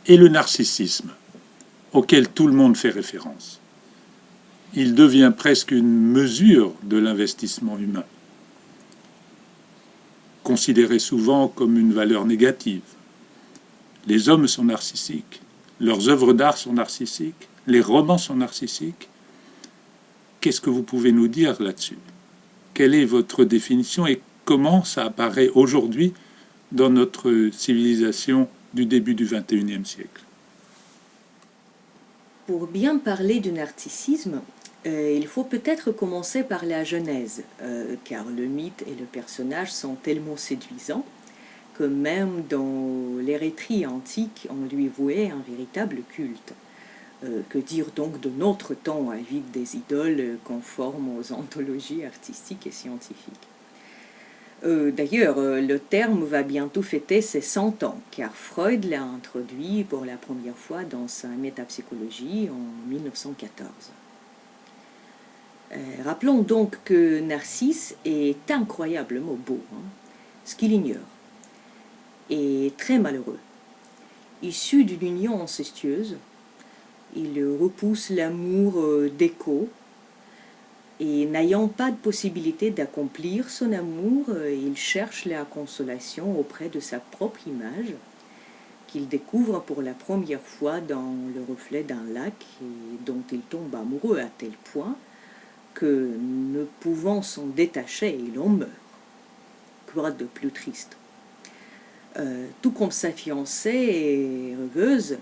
et le narcissisme, auquel tout le monde fait référence. Il devient presque une mesure de l'investissement humain, considéré souvent comme une valeur négative. Les hommes sont narcissiques, leurs œuvres d'art sont narcissiques, les romans sont narcissiques. Qu'est-ce que vous pouvez nous dire là-dessus? Quelle est votre définition et comment ça apparaît aujourd'hui dans notre civilisation du début du XXIe siècle? Pour bien parler du narcissisme, il faut peut-être commencer par la Genèse, car le mythe et le personnage sont tellement séduisants que même dans l'Érythrée antique, on lui vouait un véritable culte. Que dire donc de notre temps avide des idoles conformes aux anthologies artistiques et scientifiques? D'ailleurs, le terme va bientôt fêter ses 100 ans, car Freud l'a introduit pour la première fois dans sa métapsychologie en 1914. Rappelons donc que Narcisse est incroyablement beau, ce qu'il ignore, et très malheureux. Issu d'une union incestueuse, il repousse l'amour d'Écho, et n'ayant pas de possibilité d'accomplir son amour, il cherche la consolation auprès de sa propre image, qu'il découvre pour la première fois dans le reflet d'un lac et dont il tombe amoureux à tel point que, ne pouvant s'en détacher, il en meurt. Quoi de plus triste? Tout comme sa fiancée rêveuse,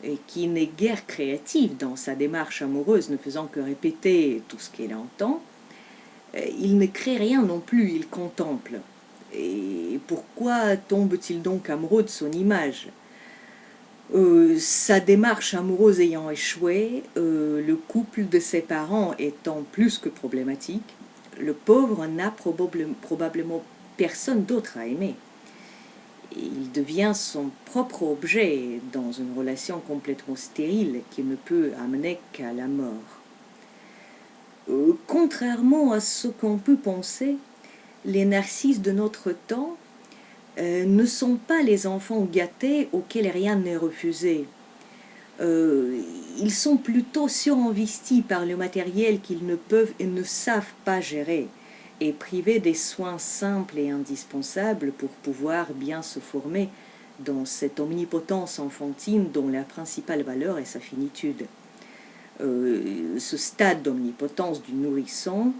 et qui n'est guère créative dans sa démarche amoureuse, ne faisant que répéter tout ce qu'elle entend, il ne crée rien non plus, il contemple. Et pourquoi tombe-t-il donc amoureux de son image? Sa démarche amoureuse ayant échoué, le couple de ses parents étant plus que problématique, le pauvre n'a probablement personne d'autre à aimer. Il devient son propre objet dans une relation complètement stérile qui ne peut amener qu'à la mort. Contrairement à ce qu'on peut penser, les narcisses de notre temps ne sont pas les enfants gâtés auxquels rien n'est refusé. Ils sont plutôt surinvestis par le matériel qu'ils ne peuvent et ne savent pas gérer, et privés des soins simples et indispensables pour pouvoir bien se former dans cette omnipotence enfantine dont la principale valeur est sa finitude. Ce stade d'omnipotence du nourrisson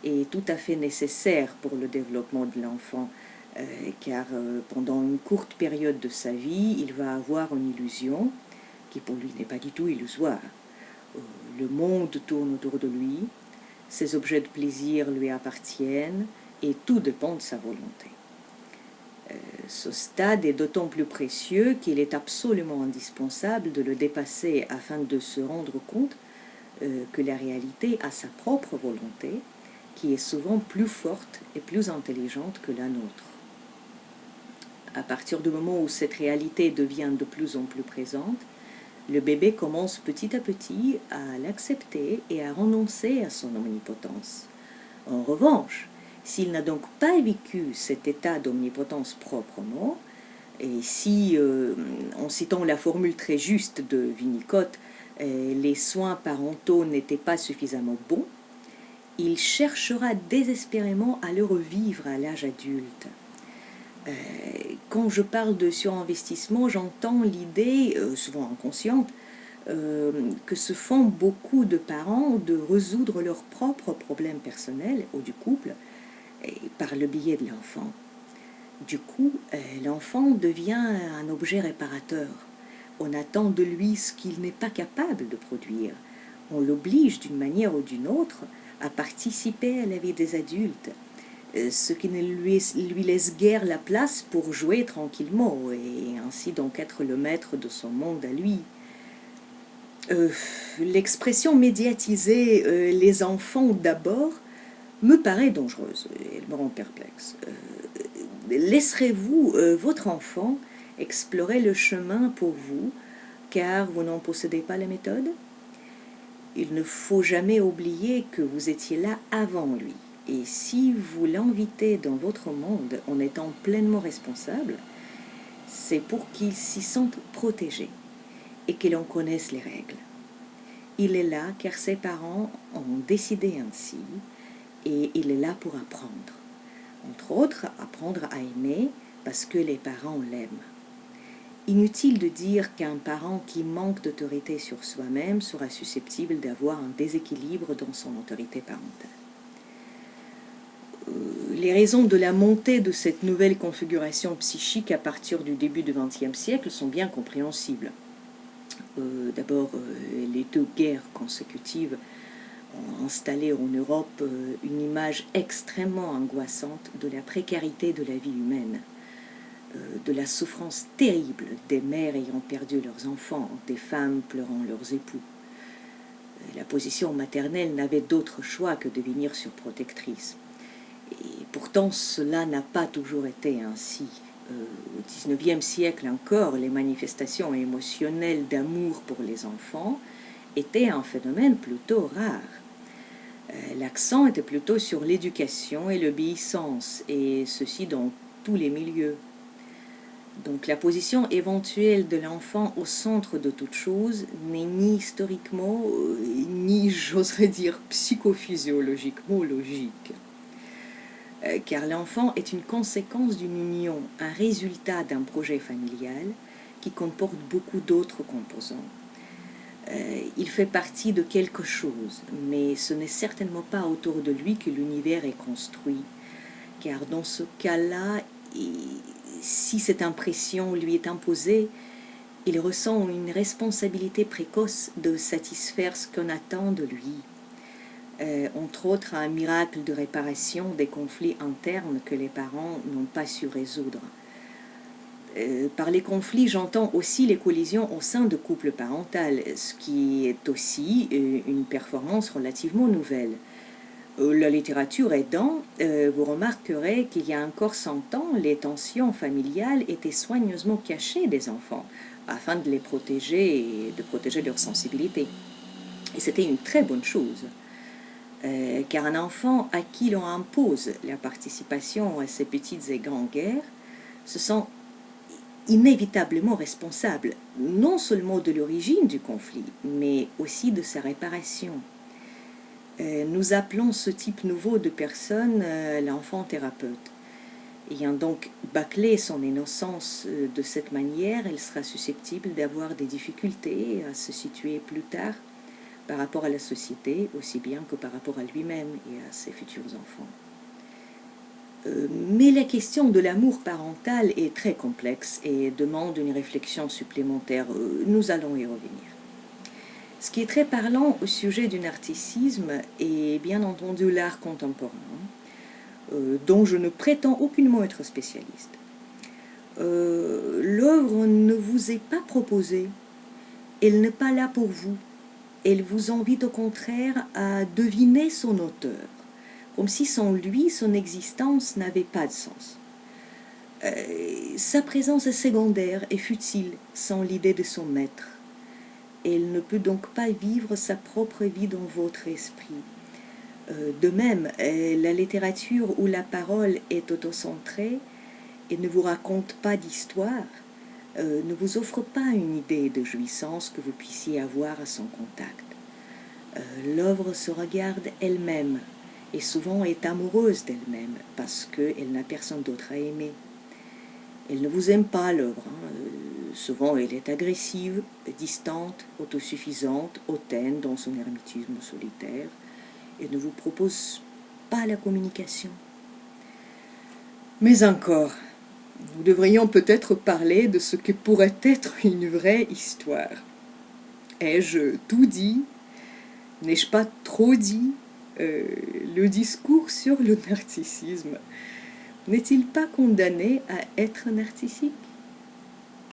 est tout à fait nécessaire pour le développement de l'enfant, car pendant une courte période de sa vie, il va avoir une illusion qui pour lui n'est pas du tout illusoire. Le monde tourne autour de lui, ses objets de plaisir lui appartiennent et tout dépend de sa volonté. Ce stade est d'autant plus précieux qu'il est absolument indispensable de le dépasser afin de se rendre compte que la réalité a sa propre volonté, qui est souvent plus forte et plus intelligente que la nôtre. À partir du moment où cette réalité devient de plus en plus présente, le bébé commence petit à petit à l'accepter et à renoncer à son omnipotence. En revanche, s'il n'a donc pas vécu cet état d'omnipotence proprement, et si, en citant la formule très juste de Winnicott, les soins parentaux n'étaient pas suffisamment bons, il cherchera désespérément à le revivre à l'âge adulte. Quand je parle de surinvestissement, j'entends l'idée, souvent inconsciente, que se font beaucoup de parents de résoudre leurs propres problèmes personnels ou du couple par le biais de l'enfant. Du coup, l'enfant devient un objet réparateur. On attend de lui ce qu'il n'est pas capable de produire. On l'oblige d'une manière ou d'une autre à participer à la vie des adultes, ce qui ne lui laisse guère la place pour jouer tranquillement et ainsi donc être le maître de son monde à lui. L'expression médiatisée les enfants d'abord me paraît dangereuse, elle me rend perplexe. Laisserez-vous votre enfant explorer le chemin pour vous, car vous n'en possédez pas la méthode? Il ne faut jamais oublier que vous étiez là avant lui. Et si vous l'invitez dans votre monde en étant pleinement responsable, c'est pour qu'ils s'y sentent protégés et que l'on connaisse les règles. Il est là car ses parents ont décidé ainsi et il est là pour apprendre. Entre autres, apprendre à aimer parce que les parents l'aiment. Inutile de dire qu'un parent qui manque d'autorité sur soi-même sera susceptible d'avoir un déséquilibre dans son autorité parentale. Les raisons de la montée de cette nouvelle configuration psychique à partir du début du XXe siècle sont bien compréhensibles. D'abord, les deux guerres consécutives ont installé en Europe une image extrêmement angoissante de la précarité de la vie humaine, de la souffrance terrible des mères ayant perdu leurs enfants, des femmes pleurant leurs époux. La position maternelle n'avait d'autre choix que de devenir surprotectrice. Et pourtant, cela n'a pas toujours été ainsi. Au XIXe siècle encore, les manifestations émotionnelles d'amour pour les enfants étaient un phénomène plutôt rare. L'accent était plutôt sur l'éducation et l'obéissance, et ceci dans tous les milieux. Donc la position éventuelle de l'enfant au centre de toute chose n'est ni historiquement, ni, j'oserais dire, psychophysiologiquement logique. Car l'enfant est une conséquence d'une union, un résultat d'un projet familial qui comporte beaucoup d'autres composants. Il fait partie de quelque chose, mais ce n'est certainement pas autour de lui que l'univers est construit, car dans ce cas-là, si cette impression lui est imposée, il ressent une responsabilité précoce de satisfaire ce qu'on attend de lui. Entre autres, un miracle de réparation des conflits internes que les parents n'ont pas su résoudre. Par les conflits, j'entends aussi les collisions au sein de couples parentaux, ce qui est aussi une performance relativement nouvelle. La littérature aidant, vous remarquerez qu'il y a encore 100 ans, les tensions familiales étaient soigneusement cachées des enfants, afin de les protéger et de protéger leur sensibilité. Et c'était une très bonne chose. Car un enfant à qui l'on impose la participation à ces petites et grandes guerres se sent inévitablement responsable, non seulement de l'origine du conflit, mais aussi de sa réparation. Nous appelons ce type nouveau de personne l'enfant thérapeute. Ayant donc bâclé son innocence de cette manière, elle sera susceptible d'avoir des difficultés à se situer plus tard par rapport à la société, aussi bien que par rapport à lui-même et à ses futurs enfants. Mais la question de l'amour parental est très complexe et demande une réflexion supplémentaire. Nous allons y revenir. Ce qui est très parlant au sujet du narcissisme est bien entendu l'art contemporain, dont je ne prétends aucunement être spécialiste. L'œuvre ne vous est pas proposée, elle n'est pas là pour vous. Elle vous invite au contraire à deviner son auteur, comme si sans lui, son existence n'avait pas de sens. Sa présence est secondaire et futile sans l'idée de son maître. Elle ne peut donc pas vivre sa propre vie dans votre esprit. De même, la littérature où la parole est autocentrée et ne vous raconte pas d'histoire, ne vous offre pas une idée de jouissance que vous puissiez avoir à son contact. L'œuvre se regarde elle-même et souvent est amoureuse d'elle-même parce qu'elle n'a personne d'autre à aimer. Elle ne vous aime pas, l'œuvre. Souvent, elle est agressive, distante, autosuffisante, hautaine dans son ermitisme solitaire et ne vous propose pas la communication. Mais encore, nous devrions peut-être parler de ce que pourrait être une vraie histoire. Ai-je tout dit? N'ai-je pas trop dit? Le discours sur le narcissisme n'est-il pas condamné à être narcissique?